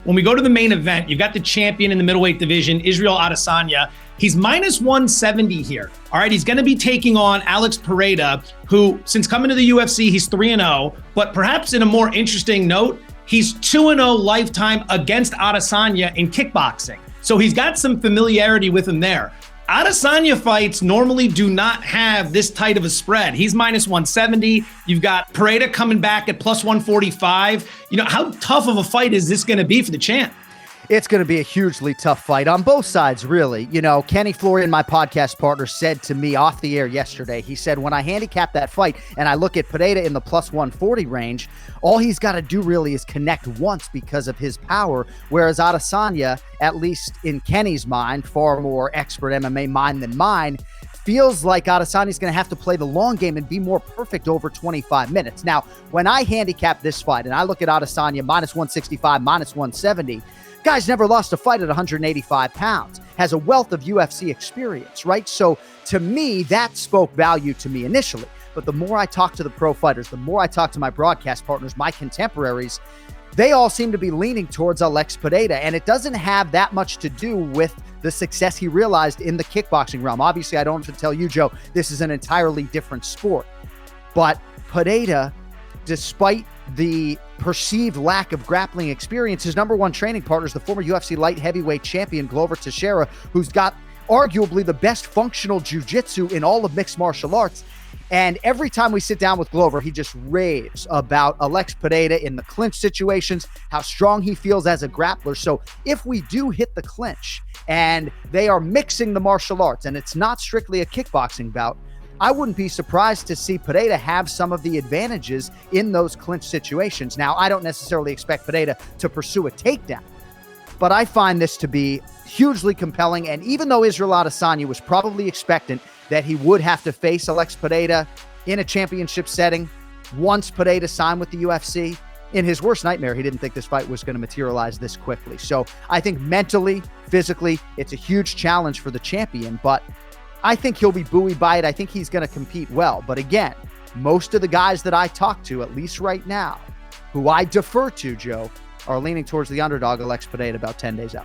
When we go to the main event, you've got the champion in the middleweight division, Israel Adesanya. He's minus 170 here. All right, he's going to be taking on Alex Pereira, who, since coming to the UFC, he's 3-0. But perhaps in a more interesting note, he's 2-0 lifetime against Adesanya in kickboxing. So he's got some familiarity with him there. Adesanya fights normally do not have this tight of a spread. He's minus 170. You've got Pereira coming back at plus 145. How tough of a fight is this going to be for the champ? It's going to be a hugely tough fight on both sides, really. Kenny Florian, my podcast partner, said to me off the air yesterday, he said, when I handicap that fight and I look at Pereira in the plus 140 range, all he's got to do really is connect once because of his power, whereas Adesanya, at least in Kenny's mind, far more expert MMA mind than mine, feels like Adesanya's going to have to play the long game and be more perfect over 25 minutes. Now, when I handicap this fight and I look at Adesanya minus 165, minus 170, guy's never lost a fight at 185 pounds, has a wealth of UFC experience, right? So to me, that spoke value to me initially. But the more I talk to the pro fighters, the more I talk to my broadcast partners, my contemporaries, they all seem to be leaning towards Alex Pereira. And it doesn't have that much to do with the success he realized in the kickboxing realm. Obviously, I don't have to tell you, Joe, this is an entirely different sport. But Pereira, despite the perceived lack of grappling experience, his number one training partner is the former UFC light heavyweight champion, Glover Teixeira, who's got arguably the best functional jiu-jitsu in all of mixed martial arts. And every time we sit down with Glover, he just raves about Alex Pereira in the clinch situations, how strong he feels as a grappler. So if we do hit the clinch and they are mixing the martial arts and it's not strictly a kickboxing bout, I wouldn't be surprised to see Pereira have some of the advantages in those clinch situations. Now, I don't necessarily expect Pereira to pursue a takedown, but I find this to be hugely compelling. And even though Israel Adesanya was probably expectant that he would have to face Alex Pereira in a championship setting once Pereira signed with the UFC, in his worst nightmare, he didn't think this fight was going to materialize this quickly. So I think mentally, physically, it's a huge challenge for the champion, but I think he'll be buoyed by it. I think he's going to compete well. But again, most of the guys that I talk to, at least right now, who I defer to, Joe, are leaning towards the underdog, Alex Pereira, about 10 days out.